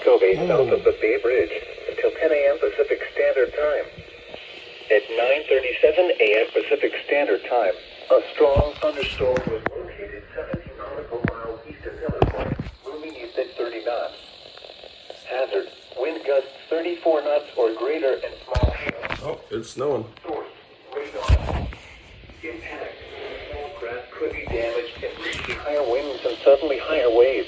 Francisco Bay south of the Bay Bridge until 10 a.m. Pacific Standard Time. At 9:37 a.m. Pacific Standard Time, a strong thunderstorm was located 17 nautical miles east of Miller Point, moving east at 30 knots. Hazard: wind gusts 34 knots or greater and small hail. Oh, it's snowing. Source: radar. Impact: small craft could be damaged and reaching higher winds and suddenly higher waves.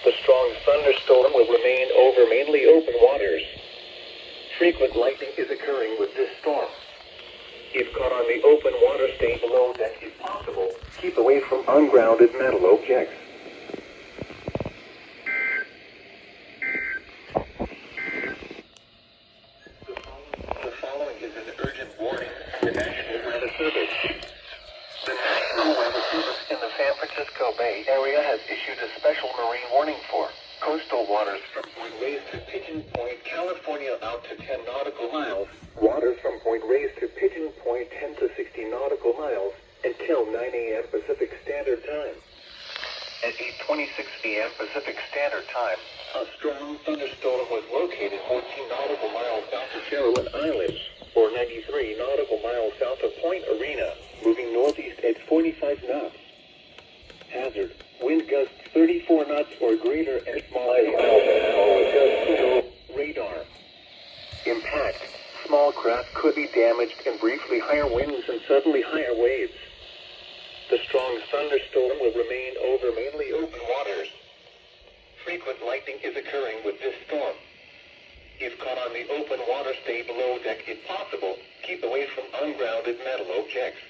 The strong thunderstorm will remain over mainly open waters. Frequent lightning is occurring with this storm. If caught on the open water, stay below deck if possible. Keep away from ungrounded metal objects. The following is an urgent warning from the National Weather Service. The National Weather Service in the San Francisco Bay Area has issued a special marine warning for coastal waters from Point Reyes to Pigeon Point, California out to 10 nautical miles. Waters from Point Reyes to Pigeon Point 10 to 60 nautical miles until 9 a.m. Pacific Standard Time. At 8:26 p.m. Pacific Standard Time, a strong thunderstorm was located 14 nautical miles south of Farallon Island, or 93 nautical miles south of Point Arena, moving northeast at 45 knots. Hazard: wind gusts 34 knots or greater and small hail. Radar. Impact: small craft could be damaged and briefly higher winds and suddenly higher waves. The strong thunderstorm will remain over mainly open waters. Frequent lightning is occurring with this storm. If caught on the open water, stay below deck if possible. Keep away from ungrounded metal objects.